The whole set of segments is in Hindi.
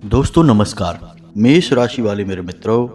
दोस्तों नमस्कार। मेष राशि वाले मेरे मित्रों,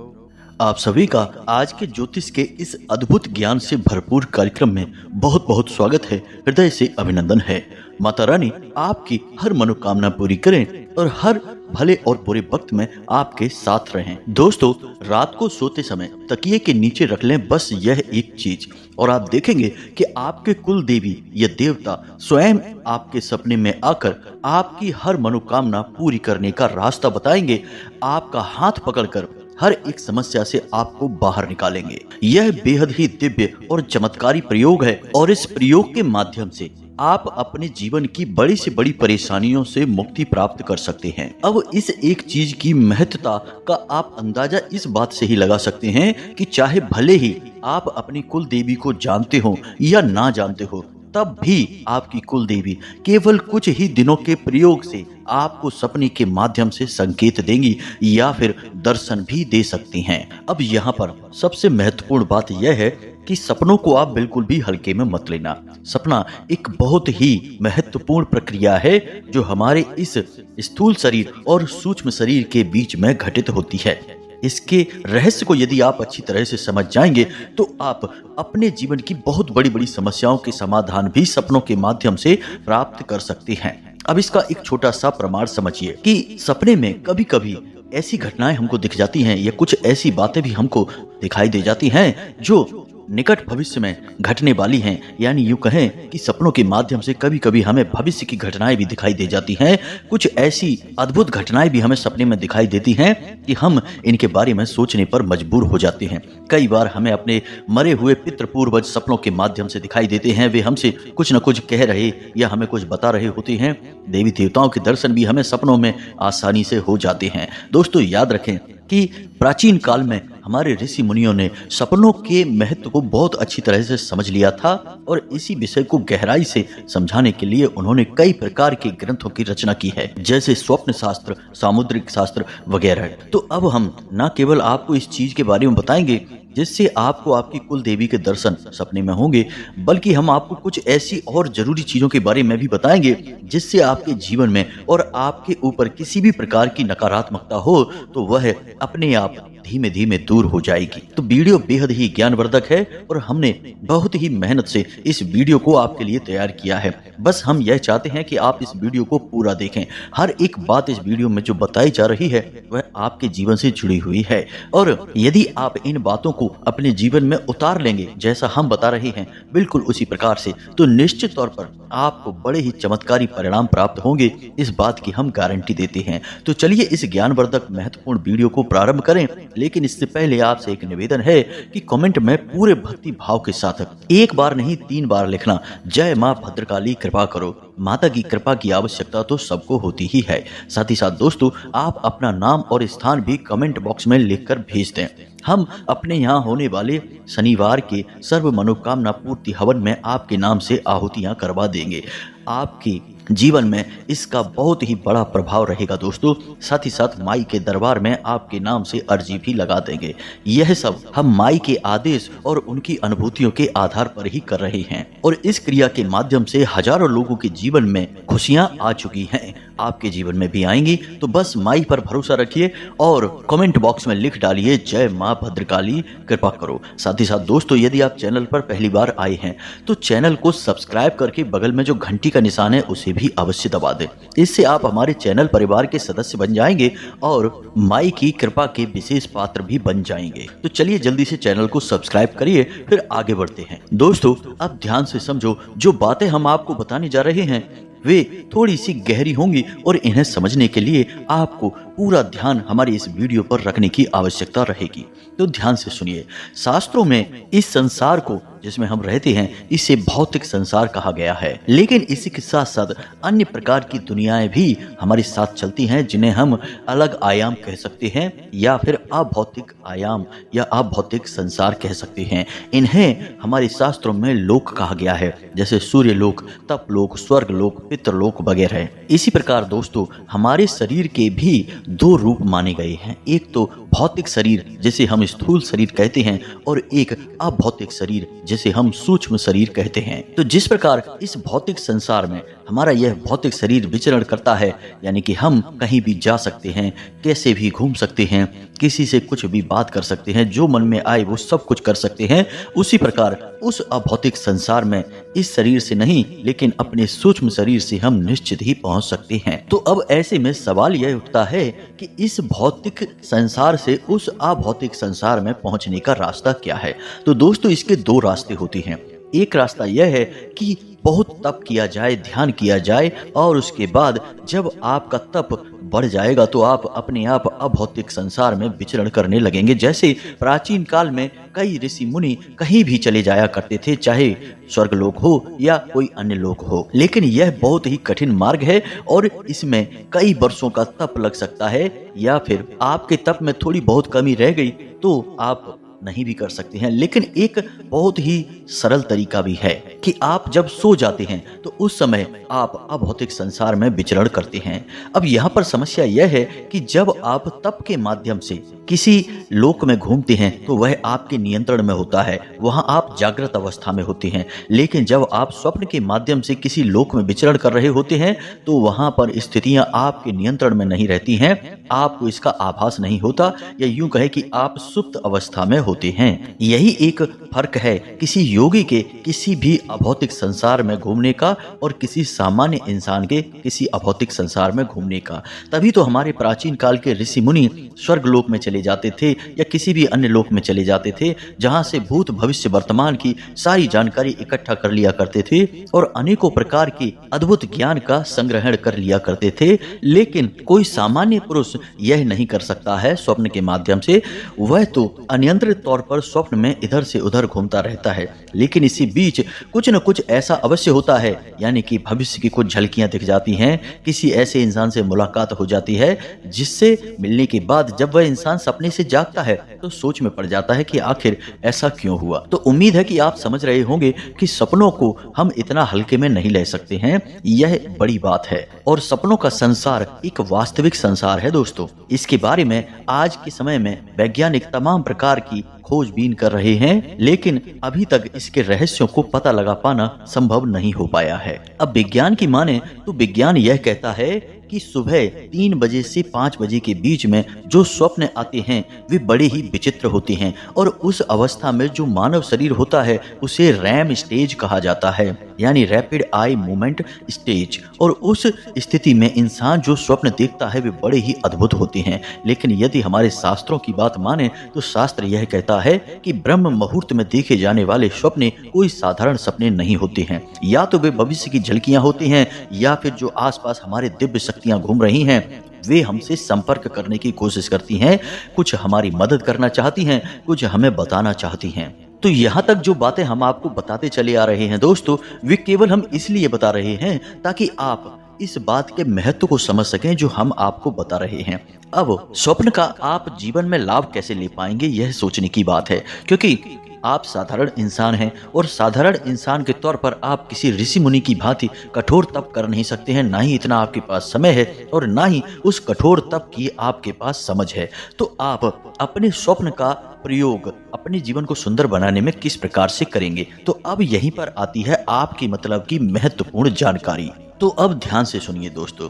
आप सभी का आज के ज्योतिष के इस अद्भुत ज्ञान से भरपूर कार्यक्रम में बहुत बहुत स्वागत है। हृदय से अभिनंदन है। माता रानी आपकी हर मनोकामना पूरी करें और हर भले और बुरे वक्त में आपके साथ रहें। दोस्तों, रात को सोते समय तकिए के नीचे रख लें बस यह एक चीज, और आप देखेंगे कि आपके कुल देवी या देवता स्वयं आपके सपने में आकर आपकी हर मनोकामना पूरी करने का रास्ता बताएंगे। आपका हाथ पकड़कर हर एक समस्या से आपको बाहर निकालेंगे। यह बेहद ही दिव्य और चमत्कारी प्रयोग है, और इस प्रयोग के माध्यम से आप अपने जीवन की बड़ी से बड़ी परेशानियों से मुक्ति प्राप्त कर सकते हैं। अब इस एक चीज की महत्ता का आप अंदाजा इस बात से ही लगा सकते हैं कि चाहे भले ही आप अपनी कुल देवी को जानते हो या ना जानते हो, तब भी आपकी कुल देवी केवल कुछ ही दिनों के प्रयोग से आपको सपने के माध्यम से संकेत देंगी या फिर दर्शन भी दे सकती हैं। अब यहाँ पर सबसे महत्वपूर्ण बात यह है कि सपनों को आप बिल्कुल भी हल्के में मत लेना। सपना एक बहुत ही महत्वपूर्ण प्रक्रिया है जो हमारे इस स्थूल शरीर और सूक्ष्म शरीर के बीच में घटित होती है। इसके रहस्य को यदि आप अच्छी तरह से समझ जाएंगे तो आप अपने जीवन की बहुत बड़ी बड़ी समस्याओं के समाधान भी सपनों के माध्यम से प्राप्त कर सकते हैं। अब इसका एक छोटा सा प्रमाण समझिए कि सपने में कभी कभी ऐसी घटनाएं हमको दिख जाती हैं या कुछ ऐसी बातें भी हमको दिखाई दे जाती हैं जो निकट भविष्य में घटने वाली हैं। यानी यूं कहें कि सपनों के माध्यम से कभी कभी हमें भविष्य की घटनाएं भी दिखाई दे जाती हैं। कुछ ऐसी अद्भुत घटनाएं भी हमें सपने में दिखाई देती हैं कि हम इनके बारे में सोचने पर मजबूर हो जाते हैं। कई बार हमें अपने मरे हुए पितृ पूर्वज सपनों के माध्यम से दिखाई देते हैं। वे हमसे कुछ न कुछ कह रहे या हमें कुछ बता रहे होते हैं। देवी देवताओं के दर्शन भी हमें सपनों में आसानी से हो जाते हैं। दोस्तों, याद रखें कि प्राचीन काल में हमारे ऋषि मुनियों ने सपनों के महत्व को बहुत अच्छी तरह से समझ लिया था, और इसी विषय को गहराई से समझाने के लिए उन्होंने कई प्रकार के ग्रंथों की रचना की है, जैसे स्वप्न शास्त्र, सामुद्रिक शास्त्र वगैरह। तो अब हम न केवल आपको इस चीज के बारे में बताएंगे जिससे आपको आपकी कुल देवी के दर्शन सपने में होंगे, बल्कि हम आपको कुछ ऐसी और जरूरी चीजों के बारे में भी बताएंगे जिससे आपके जीवन में और आपके ऊपर किसी भी प्रकार की नकारात्मकता हो तो वह अपने आप धीमे धीमे दूर हो जाएगी। तो वीडियो बेहद ही ज्ञानवर्धक है और हमने बहुत ही मेहनत से इस वीडियो को आपके लिए तैयार किया है। बस हम यह चाहते हैं कि आप इस वीडियो को पूरा देखें। हर एक बात इस वीडियो में जो बताई जा रही है वह आपके जीवन से जुड़ी हुई है, और यदि आप इन बातों को अपने जीवन में उतार लेंगे जैसा हम बता रहे हैं बिल्कुल उसी प्रकार से, तो निश्चित तौर पर आपको बड़े ही चमत्कारी परिणाम प्राप्त होंगे। इस बात की हम गारंटी देते हैं। तो चलिए इस ज्ञानवर्धक महत्वपूर्ण वीडियो को प्रारंभ करें, लेकिन इससे पहले आपसे एक निवेदन है कि कमेंट में पूरे भक्ति भाव के साथ एक बार नहीं 3 बार लिखना, जय मां भद्रकाली कृपा करो। माता की कृपा की आवश्यकता तो सबको होती ही है। साथ ही साथ दोस्तों, आप अपना नाम और स्थान भी कमेंट बॉक्स में लिखकर भेज दें। हम अपने यहाँ होने वाले शनिवार के सर्व मनोकामना पूर्ति हवन में आपके नाम से आहुतियां करवा देंगे। आपके जीवन में इसका बहुत ही बड़ा प्रभाव रहेगा दोस्तों। साथ ही साथ माई के दरबार में आपके नाम से अर्जी भी लगा देंगे। यह सब हम माई के आदेश और उनकी अनुभूतियों के आधार पर ही कर रहे हैं, और इस क्रिया के माध्यम से हजारों लोगों के जीवन में खुशियां आ चुकी हैं, आपके जीवन में भी आएंगी। तो बस माई पर भरोसा रखिए और कमेंट बॉक्स में लिख डालिए, जय मां भद्रकाली कृपा करो। साथ ही साथ दोस्तों, यदि आप चैनल पर पहली बार आए हैं तो चैनल को सब्सक्राइब करके बगल में जो घंटी का निशान है उसे भी अवश्य दबा दें। इससे आप हमारे चैनल परिवार के सदस्य बन जाएंगे और माई की कृपा के विशेष पात्र भी बन जाएंगे। तो चलिए जल्दी से चैनल को सब्सक्राइब करिए, फिर आगे बढ़ते हैं। दोस्तों, अब ध्यान से समझो, जो बातें हम आपको बताने जा रहे हैं वे थोड़ी सी गहरी होंगी, और इन्हें समझने के लिए आपको पूरा ध्यान हमारे इस वीडियो पर रखने की आवश्यकता रहेगी। तो ध्यान से सुनिए। शास्त्रों में इस संसार को जिसमें हम रहते हैं इसे भौतिक संसार कहा गया है, लेकिन इसी के साथ साथ अन्य प्रकार की दुनियाएं भी हमारे साथ चलती हैं जिन्हें हम अलग आयाम कह सकते हैं या फिर अभौतिक आयाम या अभौतिक संसार कह सकते हैं। इन्हें हमारे शास्त्रों में लोक कहा गया है, जैसे सूर्य लोक, तप लोक, स्वर्ग लोक, पितृलोक वगैरह। इसी प्रकार दोस्तों, हमारे शरीर के भी दो रूप माने गए हैं। एक तो भौतिक शरीर जिसे हम स्थूल शरीर कहते हैं और एक अभौतिक शरीर जिसे हम सूक्ष्म शरीर कहते हैं। तो जिस प्रकार इस भौतिक संसार में हमारा यह भौतिक शरीर विचरण करता है, यानी कि हम कहीं भी जा सकते हैं, कैसे भी घूम सकते हैं, किसी से कुछ भी बात कर सकते हैं, जो मन में आए वो सब कुछ कर सकते हैं, उसी प्रकार उस अभौतिक संसार में इस शरीर से नहीं लेकिन अपने सूक्ष्म शरीर से हम निश्चित ही पहुंच सकते हैं। तो अब ऐसे में सवाल यह उठता है कि इस भौतिक संसार से उस अभौतिक संसार में पहुंचने का रास्ता क्या है। तो दोस्तों इसके दो रास्ते होते हैं। एक रास्ता यह है कि बहुत तप किया जाए, ध्यान किया जाए और उसके बाद जब आपका तप बढ़ जाएगा तो आप अपने आप अभौतिक संसार में विचरण करने लगेंगे। जैसे प्राचीन काल में कई ऋषि मुनि कहीं भी चले जाया करते थे, चाहे स्वर्गलोक हो या कोई अन्य लोक हो, लेकिन यह बहुत ही कठिन मार्ग है और इसमें कई वर्षों का तप लग सकता है, या फिर आपके तप में थोड़ी बहुत कमी रह गई तो आप नहीं भी कर सकते हैं। लेकिन एक बहुत ही सरल तरीका भी है कि आप जब सो जाते हैं तो उस समय आप अभौतिक संसार में विचरण करते हैं। अब यहाँ पर समस्या यह है कि जब आप तप के माध्यम से किसी लोक में घूमते हैं तो वह आपके नियंत्रण में होता है, वहां आप जागृत अवस्था में होते हैं। लेकिन जब आप स्वप्न के माध्यम से किसी लोक में विचरण कर रहे होते हैं तो वहां पर स्थितियां आपके नियंत्रण में नहीं रहती हैं, आपको इसका आभास नहीं होता, या यूं कहे कि आप सुप्त अवस्था में होते हैं। यही एक फर्क है किसी योगी के किसी भी अभौतिक संसार में घूमने का और किसी सामान्य इंसान के किसी अभौतिक संसार में घूमने का। तभी तो हमारे प्राचीन काल के ऋषि मुनि स्वर्ग लोक में चले जाते थे या किसी भी अन्य लोक में चले जाते थे, जहां से भूत भविष्य वर्तमान की सारी जानकारी इकट्ठा कर लिया करते थे और अनेकों प्रकार की अद्भुत ज्ञान का संग्रहण कर लिया करते थे। लेकिन कोई सामान्य पुरुष यह नहीं कर सकता है स्वप्न के माध्यम से। वह तो अनियंत्रित तौर पर स्वप्न में इधर से उधर घूमता रहता है, लेकिन इसी बीच कुछ न कुछ ऐसा अवश्य होता है, यानी कि भविष्य की कुछ झलकियां दिख जाती हैं, किसी ऐसे इंसान से मुलाकात हो जाती है जिससे मिलने के बाद जब वह इंसान सपने से जागता है तो सोच में पड़ जाता है कि आखिर ऐसा क्यों हुआ। तो उम्मीद है कि आप समझ रहे होंगे कि सपनों को हम इतना हल्के में नहीं ले सकते हैं, यह बड़ी बात है। और सपनों का संसार एक वास्तविक संसार है दोस्तों। इसके बारे में आज के समय में वैज्ञानिक तमाम प्रकार की खोजबीन कर रहे हैं, लेकिन अभी तक इसके रहस्यों को पता लगा पाना संभव नहीं हो पाया है। अब विज्ञान की माने तो विज्ञान यह कहता है कि सुबह 3 बजे से 5 बजे के बीच में जो स्वप्न आते हैं वे बड़े ही विचित्र होते हैं और उस अवस्था में जो मानव शरीर होता है उसे रैम स्टेज कहा जाता है, यानी रैपिड आई मूवमेंट स्टेज। और उस स्थिति में इंसान जो स्वप्न देखता है वे बड़े ही अद्भुत होते हैं। लेकिन यदि हमारे शास्त्रों की बात माने तो शास्त्र यह कहता है कि ब्रह्म मुहूर्त में देखे जाने वाले सपने कोई साधारण सपने नहीं होते हैं, या तो वे भविष्य की झलकियां होती हैं या फिर जो आसपास हमारे दिव्य शक्तियां घूम रही हैं वे हमसे संपर्क करने की कोशिश करती हैं, कुछ हमारी मदद करना चाहती हैं, कुछ हमें बताना चाहती हैं। तो यहाँ तक जो बातें हम आपको बताते चले आ रहे हैं दोस्तों, वे केवल हम इसलिए बता रहे हैं ताकि आप इस बात के महत्व को समझ सकें जो हम आपको बता रहे हैं। अब स्वप्न का आप जीवन में लाभ कैसे ले पाएंगे यह सोचने की बात है, क्योंकि आप साधारण इंसान हैं और साधारण इंसान के तौर पर आप किसी ऋषि मुनि की भांति कठोर तप कर नहीं सकते हैं, ना ही इतना आपके पास समय है और ना ही उस कठोर तप की आपके पास समझ है। तो आप अपने स्वप्न का प्रयोग अपने जीवन को सुंदर बनाने में किस प्रकार से करेंगे, तो अब यहीं पर आती है आपकी मतलब की महत्वपूर्ण जानकारी। तो अब ध्यान से सुनिए दोस्तों,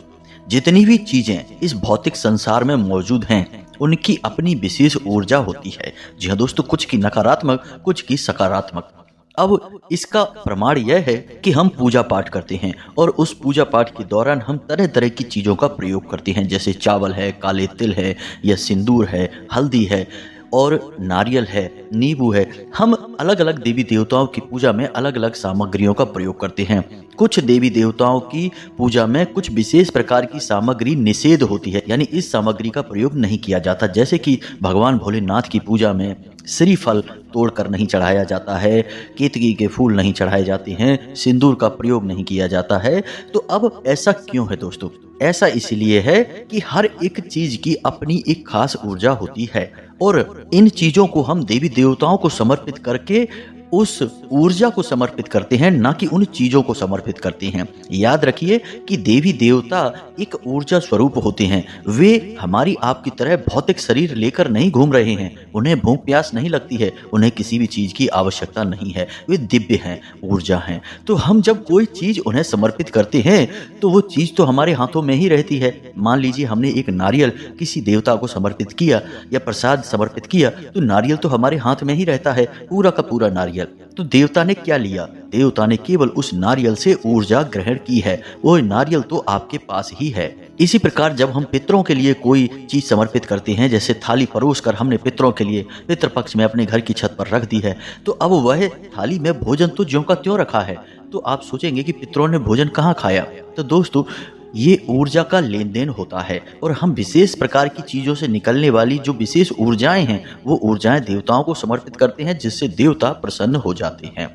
जितनी भी चीजें इस भौतिक संसार में मौजूद हैं उनकी अपनी विशेष ऊर्जा होती है। जी हाँ दोस्तों, कुछ की नकारात्मक, कुछ की सकारात्मक। अब इसका प्रमाण यह है कि हम पूजा पाठ करते हैं और उस पूजा पाठ के दौरान हम तरह तरह की चीजों का प्रयोग करते हैं, जैसे चावल है, काले तिल है, या सिंदूर है, हल्दी है और नारियल है, नींबू है। हम अलग अलग देवी देवताओं की पूजा में अलग अलग सामग्रियों का प्रयोग करते हैं। कुछ देवी देवताओं की पूजा में कुछ विशेष प्रकार की सामग्री निषेध होती है, यानी इस सामग्री का प्रयोग नहीं किया जाता। जैसे कि भगवान भोलेनाथ की पूजा में श्रीफल तोड़कर नहीं चढ़ाया जाता है, केतकी के फूल नहीं चढ़ाए जाते हैं, सिंदूर का प्रयोग नहीं किया जाता है। तो अब ऐसा क्यों है दोस्तों? ऐसा इसलिए है कि हर एक चीज की अपनी एक खास ऊर्जा होती है और इन चीजों को हम देवी देवताओं को समर्पित करके उस ऊर्जा को समर्पित करते हैं, ना कि उन चीजों को समर्पित करते हैं। याद रखिए कि देवी देवता एक ऊर्जा स्वरूप होते हैं। वे हमारी आपकी तरह भौतिक शरीर लेकर नहीं घूम रहे हैं। उन्हें भूख प्यास नहीं लगती है, उन्हें किसी भी चीज की आवश्यकता नहीं है। वे दिव्य हैं, ऊर्जा हैं। तो हम जब कोई चीज उन्हें समर्पित करते हैं तो वो चीज तो हमारे हाथों में ही रहती है। मान लीजिए हमने एक नारियल किसी देवता को समर्पित किया या प्रसाद समर्पित किया, तो नारियल तो हमारे हाथ में ही रहता है, पूरा का पूरा नारियल। तो देवता ने क्या लिया? देवता ने केवल उस नारियल से ऊर्जा ग्रहण की है। वो नारियल तो आपके पास ही है। इसी प्रकार जब हम पितरों के लिए कोई चीज समर्पित करते हैं, जैसे थाली परोस कर हमने पितरों के लिए पितृ पक्ष में अपने घर की छत पर रख दी है, तो अब वह थाली में भोजन तो ज्यों का त्यों रखा है। तो आप सोचेंगे कि पितरों ने भोजन कहाँ खाया? तो दोस्तों, ये ऊर्जा का लेन देन होता है और हम विशेष प्रकार की चीजों से निकलने वाली जो विशेष ऊर्जाएं हैं, वो ऊर्जाएं देवताओं को समर्पित करते हैं, जिससे देवता प्रसन्न हो जाते हैं।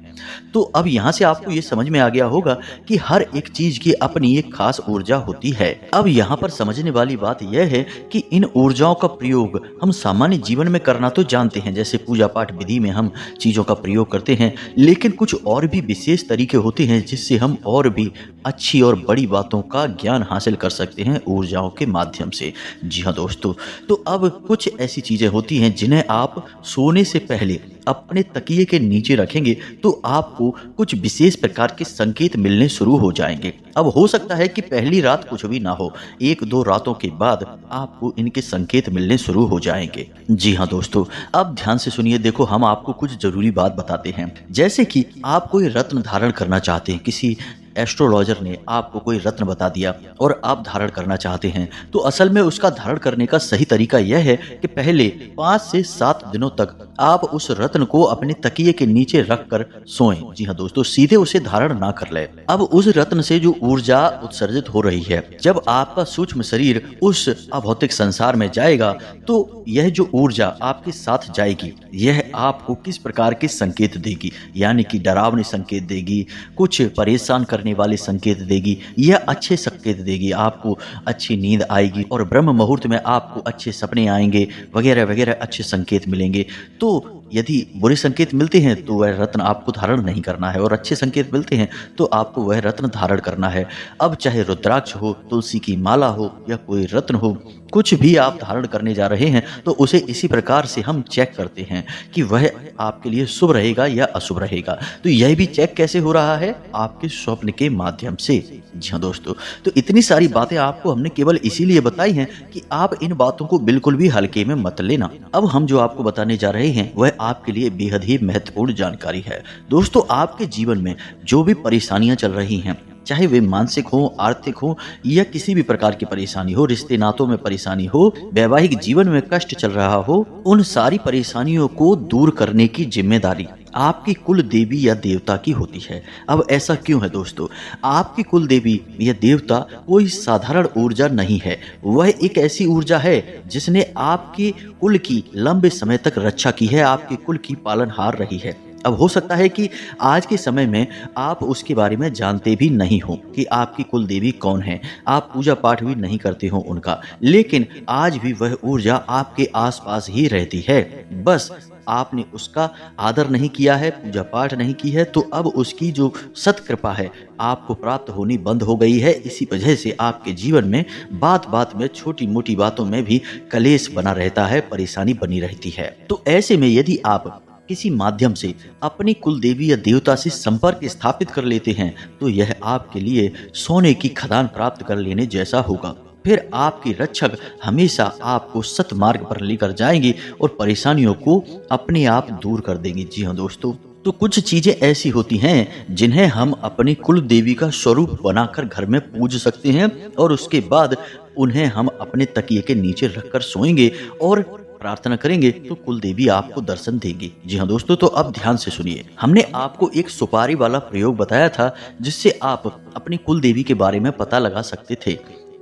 तो अब यहाँ से आपको ये समझ में आ गया होगा कि हर एक चीज की अपनी एक खास ऊर्जा होती है। अब यहाँ पर समझने वाली बात यह है कि इन ऊर्जाओं का प्रयोग हम सामान्य जीवन में करना तो जानते हैं, जैसे पूजा पाठ विधि में हम चीजों का प्रयोग करते हैं, लेकिन कुछ और भी विशेष तरीके होते हैं जिससे हम और भी अच्छी और बड़ी बातों का ज्ञान हासिल कर सकते हैं ऊर्जाओं के माध्यम से। जी हाँ दोस्तों, तो अब कुछ ऐसी चीजें होती हैं जिन्हें आप सोने से पहले अपने तकिए के नीचे रखेंगे तो आपको कुछ विशेष प्रकार के संकेत मिलने शुरू हो जाएंगे। अब हो सकता है कि पहली रात कुछ भी ना हो, एक दो रातों के बाद आपको इनके संकेत मिलने शुरू हो जाएंगे। जी हाँ दोस्तों, अब ध्यान से सुनिए। देखो, हम आपको कुछ जरूरी बात बताते हैं। जैसे कि आप कोई रत्न धारण करना चाहते हैं, किसी एस्ट्रोलॉजर ने आपको कोई रत्न बता दिया और आप धारण करना चाहते हैं, तो असल में उसका धारण करने का सही तरीका यह है कि पहले 5 से 7 दिनों तक आप उस रत्न को अपने तकिए के नीचे रखकर सोएं। जी हाँ दोस्तों, सीधे उसे धारण ना कर ले। अब उस रत्न से जो ऊर्जा उत्सर्जित हो रही है, जब आपका सूक्ष्म शरीर उस अभौतिक संसार में जाएगा, तो यह जो ऊर्जा आपके साथ जाएगी, यह आपको किस प्रकार के संकेत देगी, यानी कि डरावने संकेत देगी, कुछ परेशान करने वाले संकेत देगी, या अच्छे संकेत देगी। आपको अच्छी नींद आएगी और ब्रह्म मुहूर्त में आपको अच्छे सपने आएंगे, वगैरह वगैरह अच्छे संकेत मिलेंगे। तो यदि बुरे संकेत मिलते हैं तो वह रत्न आपको धारण नहीं करना है, और अच्छे संकेत मिलते हैं तो आपको वह रत्न धारण करना है। अब चाहे रुद्राक्ष हो, तुलसी की माला हो, या कोई रत्न हो, कुछ भी आप धारण करने जा रहे हैं तो उसे इसी प्रकार से हम चेक करते हैं कि वह आपके लिए शुभ रहेगा या अशुभ रहेगा। तो यह भी चेक कैसे हो रहा है? आपके स्वप्न के माध्यम से। जी हाँ दोस्तों, तो इतनी सारी बातें आपको हमने केवल इसीलिए बताई हैं कि आप इन बातों को बिल्कुल भी हल्के में मत लेना। अब हम जो आपको बताने जा रहे हैं वह आपके लिए बेहद ही महत्वपूर्ण जानकारी है। दोस्तों, आपके जीवन में जो भी परेशानियां चल रही हैं, चाहे वे मानसिक हो, आर्थिक हो, या किसी भी प्रकार की परेशानी हो, रिश्ते नातों में परेशानी हो, वैवाहिक जीवन में कष्ट चल रहा हो, उन सारी परेशानियों को दूर करने की जिम्मेदारी आपकी कुल देवी या देवता की होती है। अब ऐसा क्यों है दोस्तों? आपकी कुल देवी या देवता कोई साधारण ऊर्जा नहीं है। वह एक ऐसी ऊर्जा है जिसने आपके कुल की लंबे समय तक रक्षा की है, आपके कुल की पालनहार रही है। अब हो सकता है कि आज के समय में आप उसके बारे में जानते भी नहीं हो कि आपकी कुल देवी कौन है, आप पूजा पाठ भी नहीं करते हो उनका, लेकिन आज भी वह ऊर्जा आपके आसपास ही रहती है। बस आपने उसका आदर नहीं किया है, पूजा पाठ नहीं की है, तो अब उसकी जो सत्कृपा है आपको प्राप्त होनी बंद हो गई है। इसी वजह से आपके जीवन में बात बात में, छोटी मोटी बातों में भी कलेश बना रहता है, परेशानी बनी रहती है। तो ऐसे में यदि आप किसी माध्यम से अपनी कुल देवी या देवता से संपर्क स्थापित कर लेते हैं, तो यह आपके लिए सोने की खदान प्राप्त कर लेने जैसा होगा। फिर आपकी रक्षक हमेशा आपको सतमार्ग पर लेकर जाएंगे और परेशानियों को अपने आप दूर कर देंगे। जी हाँ दोस्तों, तो कुछ चीजें ऐसी होती हैं जिन्हें हम अपनी कुल देवी का स्वरूप बनाकर घर में पूज सकते हैं, और उसके बाद उन्हें हम अपने तकिए के नीचे रखकर सोएंगे और प्रार्थना करेंगे तो कुल देवी आपको दर्शन देंगी। जी हाँ दोस्तों, तो अब ध्यान से सुनिए। हमने आपको एक सुपारी वाला प्रयोग बताया था जिससे आप अपनी कुल देवी के बारे में पता लगा सकते थे।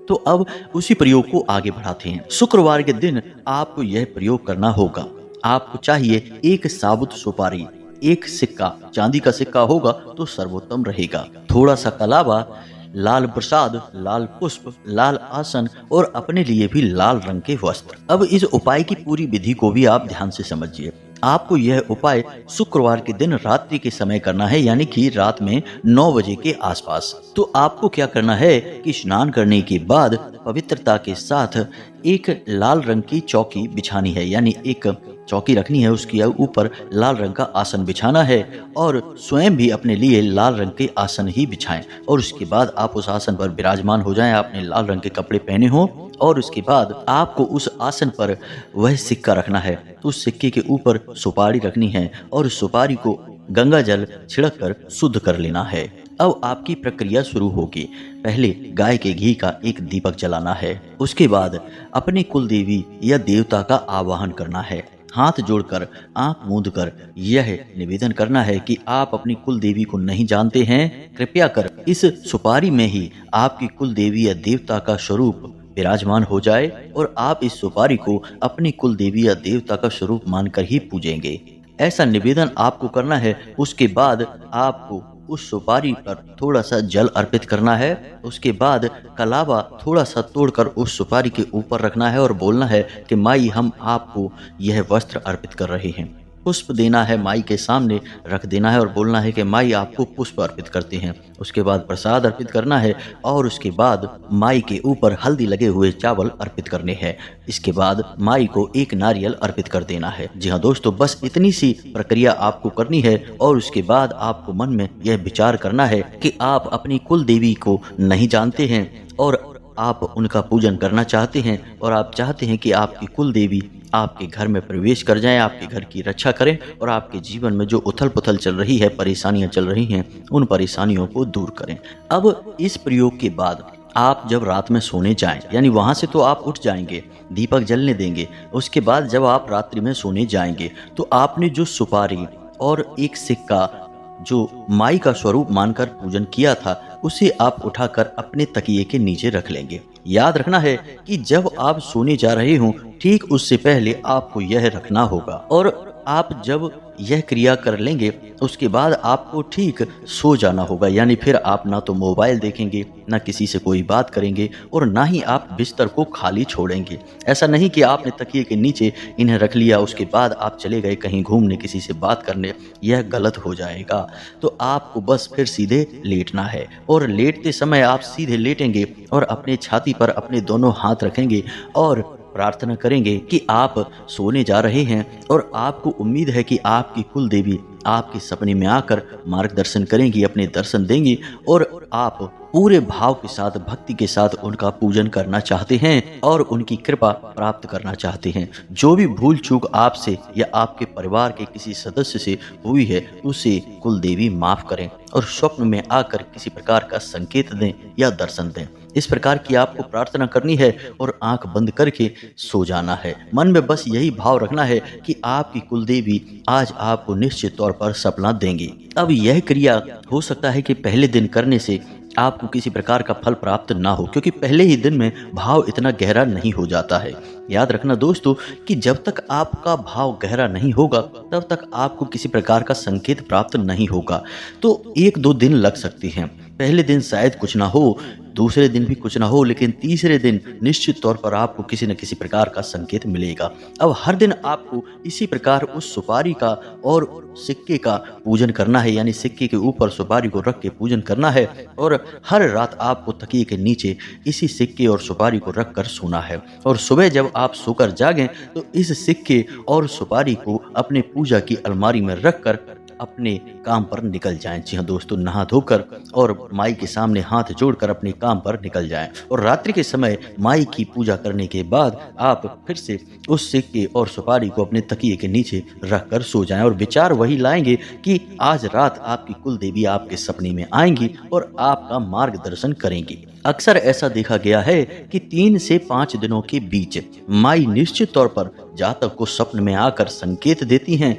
तो अब उसी प्रयोग को आगे बढ़ाते हैं। शुक्रवार के दिन आपको यह प्रयोग करना होगा। आपको चाहिए एक साबुत सुपारी, एक सिक्का, चांदी का सिक्का होगा तो सर्वोत्तम रहेगा, थोड़ा सा कलावा, लाल प्रसाद, लाल पुष्प, लाल आसन और अपने लिए भी लाल रंग के वस्त्र। अब इस उपाय की पूरी विधि को भी आप ध्यान से समझिए। आपको यह उपाय शुक्रवार के दिन रात्रि के समय करना है, यानी कि रात में 9 बजे के आसपास। तो आपको क्या करना है कि स्नान करने के बाद पवित्रता के साथ एक लाल रंग की चौकी बिछानी है, यानी एक चौकी रखनी है, उसके ऊपर लाल रंग का आसन बिछाना है और स्वयं भी अपने लिए लाल रंग के आसन ही बिछाएं। और उसके बाद आप उस आसन पर विराजमान हो जाएं, आपने लाल रंग के कपड़े पहने हों, और उसके बाद आपको उस आसन पर वह सिक्का रखना है। उस सिक्के के ऊपर सुपारी रखनी है और उस सुपारी को गंगा जल छिड़क कर शुद्ध कर लेना है। अब आपकी प्रक्रिया शुरू होगी। पहले गाय के घी का एक दीपक जलाना है। उसके बाद अपनी कुल देवी या देवता का आवाहन करना है। हाथ जोड़कर आंख मूंद कर यह निवेदन करना है कि आप अपनी कुल देवी को नहीं जानते हैं, कृपया कर इस सुपारी में ही आपकी कुल देवी या देवता का स्वरूप विराजमान हो जाए और आप इस सुपारी को अपनी कुल देवी या देवता का स्वरूप मानकर ही पूजेंगे। ऐसा निवेदन आपको करना है। उसके बाद आपको उस सुपारी पर थोड़ा सा जल अर्पित करना है। उसके बाद कलावा थोड़ा सा तोड़कर उस सुपारी के ऊपर रखना है और बोलना है कि माई, हम आपको यह वस्त्र अर्पित कर रहे हैं। पुष्प देना है, माई के सामने रख देना है और बोलना है कि माई आपको पुष्प अर्पित करते हैं। उसके बाद प्रसाद अर्पित करना है और उसके बाद माई के ऊपर हल्दी लगे हुए चावल अर्पित करने हैं। इसके बाद माई को एक नारियल अर्पित कर देना है। जी हाँ दोस्तों, बस इतनी सी प्रक्रिया आपको करनी है और उसके बाद आपको मन में यह विचार करना है कि आप अपनी कुल देवी को नहीं जानते हैं और आप उनका पूजन करना चाहते हैं और आप चाहते हैं कि आपकी कुल देवी आपके घर में प्रवेश कर जाएं, आपके घर की रक्षा करें और आपके जीवन में जो उथल पुथल चल रही है, परेशानियां चल रही हैं, उन परेशानियों को दूर करें। अब इस प्रयोग के बाद आप जब रात में सोने जाएं, यानी वहां से तो आप उठ जाएंगे, दीपक जलने देंगे। उसके बाद जब आप रात्रि में सोने जाएंगे तो आपने जो सुपारी और एक सिक्का जो माई का स्वरूप मानकर पूजन किया था, उसे आप उठाकर अपने तकिए के नीचे रख लेंगे। याद रखना है कि जब आप सोने जा रहे हों, ठीक उससे पहले आपको यह रखना होगा और आप जब यह क्रिया कर लेंगे उसके बाद आपको ठीक सो जाना होगा। यानी फिर आप ना तो मोबाइल देखेंगे, ना किसी से कोई बात करेंगे और ना ही आप बिस्तर को खाली छोड़ेंगे। ऐसा नहीं कि आपने तकिए के नीचे इन्हें रख लिया, उसके बाद आप चले गए कहीं घूमने, किसी से बात करने, यह गलत हो जाएगा। तो आपको बस फिर सीधे लेटना है और लेटते समय आप सीधे लेटेंगे और अपने छाती पर अपने दोनों हाथ रखेंगे और प्रार्थना करेंगे कि आप सोने जा रहे हैं और आपको उम्मीद है कि आपकी कुल देवी आपके सपने में आकर मार्गदर्शन करेंगी, अपने दर्शन देंगी और आप पूरे भाव के साथ, भक्ति के साथ उनका पूजन करना चाहते हैं और उनकी कृपा प्राप्त करना चाहते हैं। जो भी भूल चूक आपसे या आपके परिवार के किसी सदस्य से हुई है, उसे कुल देवी माफ करें और स्वप्न में आकर किसी प्रकार का संकेत दें या दर्शन दें। इस प्रकार की आपको प्रार्थना करनी है और आंख बंद करके सो जाना है। मन में बस यही भाव रखना है कि आपकी कुल देवी आज आपको निश्चित तौर पर सपना देंगी। अब यह क्रिया हो सकता है कि पहले दिन करने से आपको किसी प्रकार का फल प्राप्त ना हो, क्योंकि पहले ही दिन में भाव इतना गहरा नहीं हो जाता है। याद रखना दोस्तों कि जब तक आपका भाव गहरा नहीं होगा तब तक आपको किसी प्रकार का संकेत प्राप्त नहीं होगा। तो 1-2 दिन लग सकते हैं। पहले दिन शायद कुछ ना हो, दूसरे दिन भी कुछ ना हो, लेकिन तीसरे दिन निश्चित तौर पर आपको किसी न किसी प्रकार का संकेत मिलेगा। अब हर दिन आपको इसी प्रकार उस सुपारी का और सिक्के का पूजन करना है, यानी सिक्के के ऊपर सुपारी को रख के पूजन करना है और हर रात आपको तकिए के नीचे इसी सिक्के और सुपारी को रख कर सोना है। और सुबह जब आप सोकर जागें तो इस सिक्के और सुपारी को अपने पूजा की अलमारी में रख कर अपने काम पर निकल जाएं। जी हाँ दोस्तों, नहा धोकर और माई के सामने हाथ जोड़कर अपने काम पर निकल जाएं और रात्रि के समय माई की पूजा करने के बाद आप फिर से उस सिक्के और सुपारी को अपने तकिए के नीचे रखकर सो जाएं और विचार वही लाएंगे कि आज रात आपकी कुल देवी आपके सपने में आएंगी और आपका मार्गदर्शन करेंगी। अक्सर ऐसा देखा गया है कि 3 से 5 दिनों के बीच माई निश्चित तौर पर जातक को स्वप्न में आकर संकेत देती हैं।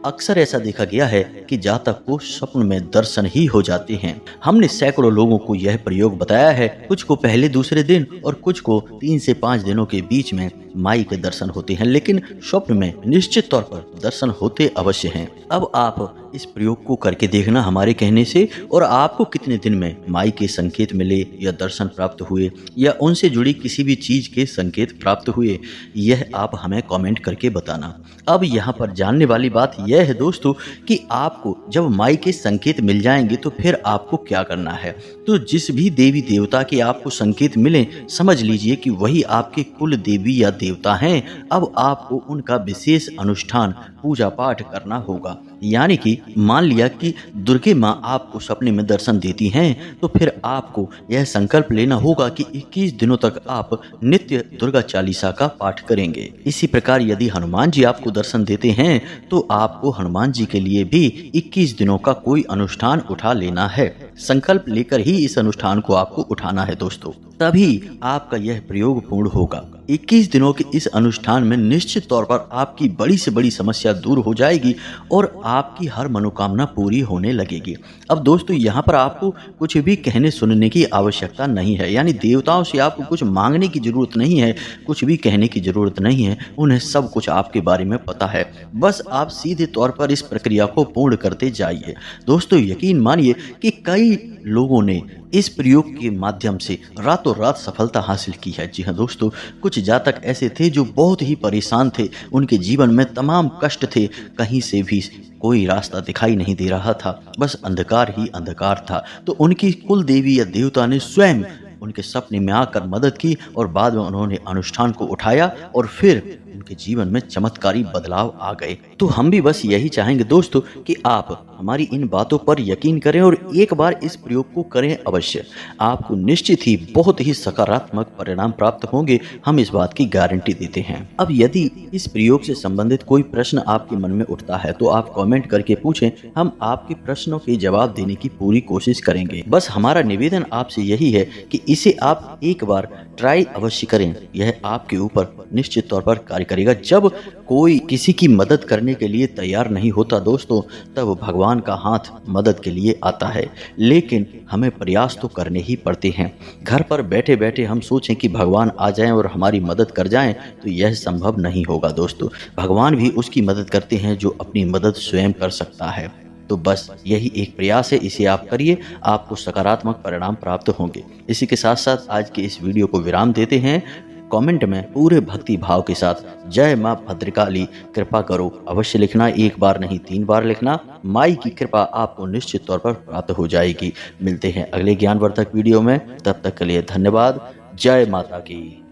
अक्सर ऐसा देखा गया है कि जातक को स्वप्न में दर्शन ही हो जाते हैं। हमने सैकड़ों लोगों को यह प्रयोग बताया है, कुछ को पहले दूसरे दिन और कुछ को 3 से 5 दिनों के बीच में माई के दर्शन होते हैं, लेकिन स्वप्न में निश्चित तौर पर दर्शन होते अवश्य हैं। अब आप इस प्रयोग को करके देखना हमारे कहने से, और आपको कितने दिन में माई के संकेत मिले या दर्शन प्राप्त हुए या उनसे जुड़ी किसी भी चीज के संकेत प्राप्त हुए, यह आप हमें कमेंट करके बताना। अब यहाँ पर जानने वाली बात यह है दोस्तों कि आपको जब माई के संकेत मिल जाएंगे तो फिर आपको क्या करना है। तो जिस भी देवी देवता के आपको संकेत मिले, समझ लीजिए कि वही आपके कुल देवी या देवता हैं। अब आपको उनका विशेष अनुष्ठान पूजा पाठ करना होगा। यानी कि मान लिया कि दुर्गे माँ आपको सपने में दर्शन देती हैं, तो फिर आपको यह संकल्प लेना होगा कि 21 दिनों तक आप नित्य दुर्गा चालीसा का पाठ करेंगे। इसी प्रकार यदि हनुमान जी आपको दर्शन देते हैं तो आपको हनुमान जी के लिए भी 21 दिनों का कोई अनुष्ठान उठा लेना है। संकल्प लेकर ही इस अनुष्ठान को आपको उठाना है दोस्तों, तभी आपका यह प्रयोग पूर्ण होगा। 21 दिनों के इस अनुष्ठान में निश्चित तौर पर आपकी बड़ी से बड़ी समस्या दूर हो जाएगी और आपकी हर मनोकामना पूरी होने लगेगी। अब दोस्तों यहाँ पर आपको कुछ भी कहने सुनने की आवश्यकता नहीं है, यानी देवताओं से आपको कुछ मांगने की जरूरत नहीं है, कुछ भी कहने की जरूरत नहीं है। उन्हें सब कुछ आपके बारे में पता है, बस आप सीधे तौर पर इस प्रक्रिया को पूर्ण करते जाइए। दोस्तों यकीन मानिए कि कई लोगों ने इस प्रयोग के माध्यम से रातों रात सफलता हासिल की है। जी हाँ दोस्तों, कुछ जातक ऐसे थे जो बहुत ही परेशान थे, उनके जीवन में तमाम कष्ट थे, कहीं से भी कोई रास्ता दिखाई नहीं दे रहा था, बस अंधकार ही अंधकार था। तो उनकी कुल देवी या देवता ने स्वयं उनके सपने में आकर मदद की और बाद में उन्होंने अनुष्ठान को उठाया और फिर उनके जीवन में चमत्कारी बदलाव आ गए। तो हम भी बस यही चाहेंगे दोस्तों कि आप हमारी इन बातों पर यकीन करें और एक बार इस प्रयोग को करें अवश्य। आपको निश्चित ही बहुत ही सकारात्मक परिणाम प्राप्त होंगे, हम इस बात की गारंटी देते हैं। अब यदि इस प्रयोग से संबंधित कोई प्रश्न आपके मन में उठता है तो आप कमेंट करके पूछें, हम आपके प्रश्नों के जवाब देने की पूरी कोशिश करेंगे। बस हमारा निवेदन आपसे यही है कि इसे आप एक बार ट्राई अवश्य करें, यह आपके ऊपर निश्चित तौर पर कार्य करेगा। जब कोई किसी की मदद करने के लिए तैयार नहीं होता दोस्तों, तब भगवान का हाथ मदद के लिए आता है, लेकिन हमें प्रयास तो करने ही पड़ते हैं। घर पर बैठे बैठे हम सोचें कि भगवान आ जाएं और हमारी मदद कर जाएं, तो यह संभव नहीं होगा दोस्तों। भगवान भी उसकी मदद करते हैं जो अपनी मदद स्वयं कर सकता है। तो बस यही एक प्रयास है, इसे आप करिए, आपको सकारात्मक परिणाम प्राप्त होंगे। इसी के साथ साथ आज के इस वीडियो को विराम देते हैं। कमेंट में पूरे भक्ति भाव के साथ जय मां भद्रकाली कृपा करो अवश्य लिखना, एक बार नहीं 3 बार लिखना। माई की कृपा आपको निश्चित तौर पर प्राप्त हो जाएगी। मिलते हैं अगले ज्ञानवर्धक वीडियो में, तब तक के लिए धन्यवाद। जय माता की।